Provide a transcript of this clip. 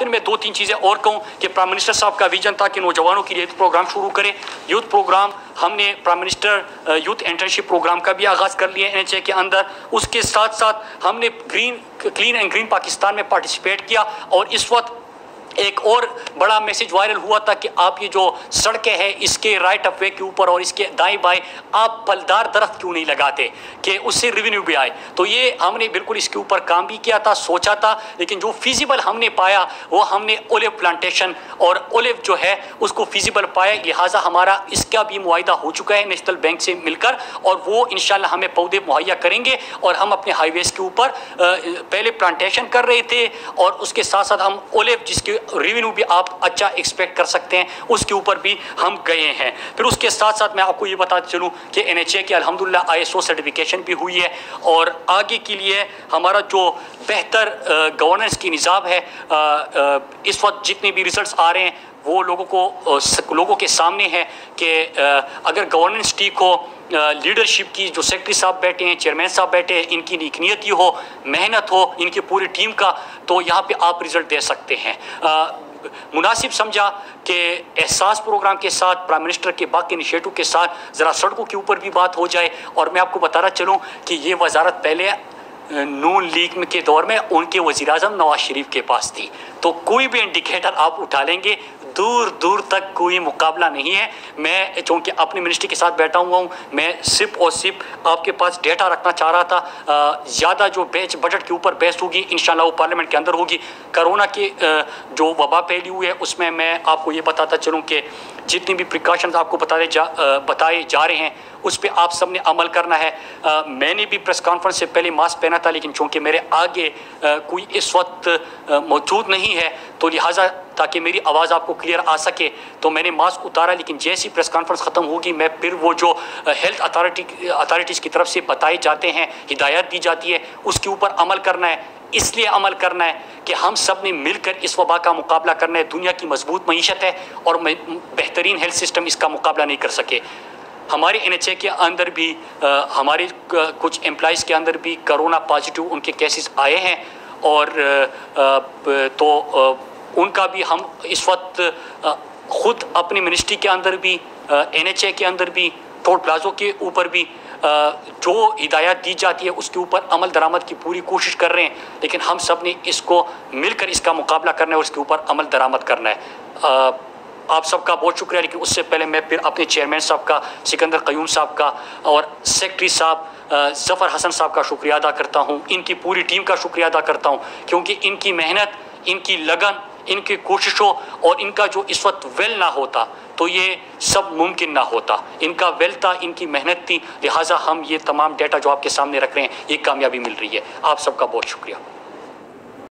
फिर मैं दो तीन चीज़ें और कहूँ कि प्राइम मिनिस्टर साहब का विजन था कि नौजवानों के लिए यूथ प्रोग्राम शुरू करें। यूथ प्रोग्राम हमने prime minister youth internship programme का भी आगाज़ कर लिया NHA के अंदर। उसके साथ साथ हमने क्लीन एंड ग्रीन पाकिस्तान में पार्टिसिपेट किया और इस वक्त एक और बड़ा मैसेज वायरल हुआ था कि आप ये जो सड़कें हैं इसके राइट ऑफ वे के ऊपर और इसके दाएं बाएं आप फलदार दरख्त क्यों नहीं लगाते कि उससे रेवेन्यू भी आए। तो ये हमने बिल्कुल इसके ऊपर काम भी किया था, सोचा था, लेकिन जो फिजिबल हमने पाया वो हमने ओलिव प्लांटेशन और ओलिव जो है उसको फिजिबल पाया। लिहाजा हमारा इसका भी मुआहिदा हो चुका है नेशनल बैंक से मिलकर और वो इंशाल्लाह हमें पौधे मुहैया करेंगे और हम अपने हाईवेज़ के ऊपर पहले प्लांटेशन कर रहे थे और उसके साथ साथ हम ओलिव जिसके रेवेन्यू भी आप अच्छा एक्सपेक्ट कर सकते हैं उसके ऊपर भी हम गए हैं। फिर उसके साथ साथ मैं आपको ये बताते चलूँ कि NHA की अल्हम्दुलिल्लाह ISO सर्टिफिकेशन भी हुई है और आगे के लिए हमारा जो बेहतर गवर्नेंस की निज़ाम है इस वक्त जितने भी रिजल्ट्स आ रहे हैं वो लोगों के सामने है कि अगर गवर्नेंस ठीक हो, लीडरशिप की जो सेक्रेटरी साहब बैठे हैं, चेयरमैन साहब बैठे हैं, इनकी नेकनियती हो, मेहनत हो इनकी पूरी टीम का, तो यहाँ पे आप रिज़ल्ट दे सकते हैं। मुनासिब समझा कि एहसास प्रोग्राम के साथ प्राइम मिनिस्टर के बाकी इनिशिएटिव के साथ ज़रा सड़कों के ऊपर भी बात हो जाए। और मैं आपको बताना चलूँ कि ये वजारत पहले नून लीग के दौर में उनके वज़ीर-ए-आज़म नवाज शरीफ के पास थी, तो कोई भी इंडिकेटर आप उठा लेंगे दूर दूर तक कोई मुकाबला नहीं है। मैं चूँकि अपनी मिनिस्ट्री के साथ बैठा हुआ हूँ, मैं सिर्फ और सिर्फ आपके पास डेटा रखना चाह रहा था। ज़्यादा जो बजट के ऊपर बहस होगी इंशाल्लाह वो पार्लियामेंट के अंदर होगी। कोरोना की जो वबा फैली हुई है उसमें मैं आपको ये बताता चलूँ कि जितनी भी प्रिकॉशंस आपको बताए जा रहे हैं उस पर आप सब ने अमल करना है। मैंने भी प्रेस कॉन्फ्रेंस से पहले मास्क पहना था, लेकिन चूँकि मेरे आगे कोई इस वक्त मौजूद नहीं है तो लिहाजा ताकि मेरी आवाज़ आपको क्लियर आ सके तो मैंने मास्क उतारा। लेकिन जैसी प्रेस कॉन्फ्रेंस ख़त्म होगी मैं फिर वो जो हेल्थ अथॉरिटीज़ की तरफ से बताए जाते हैं, हिदायत दी जाती है, उसके ऊपर अमल करना है। इसलिए अमल करना है कि हम सब ने मिलकर इस वबा का मुकाबला करना है। दुनिया की मजबूत मईशत है और बेहतरीन हेल्थ सिस्टम इसका मुकाबला नहीं कर सके। हमारे NHA के अंदर भी हमारे कुछ एम्प्लॉइज़ के अंदर भी कोरोना पॉजिटिव उनके केसेस आए हैं और उनका भी हम इस वक्त ख़ुद अपनी मिनिस्ट्री के अंदर भी NHA के अंदर भी टोल प्लाज़ों के ऊपर भी जो हिदायत दी जाती है उसके ऊपर अमल दरामद की पूरी कोशिश कर रहे हैं। लेकिन हम सब ने इसको मिलकर इसका मुकाबला करना है और इसके ऊपर अमल दरामद करना है। आप सबका बहुत शुक्रिया। लेकिन उससे पहले मैं फिर अपने चेयरमैन साहब का, सिकंदर क़यूम साहब का और सेक्रेटरी साहब ज़फ़र हसन साहब का शुक्रिया अदा करता हूँ। इनकी पूरी टीम का शुक्रिया अदा करता हूँ क्योंकि इनकी मेहनत, इनकी लगन, इनकी कोशिशों और इनका जो इस वक्त वेल ना होता तो ये सब मुमकिन ना होता। इनका वेल था, इनकी मेहनत थी, लिहाजा हम ये तमाम डेटा जो आपके सामने रख रहे हैं ये कामयाबी मिल रही है। आप सबका बहुत शुक्रिया।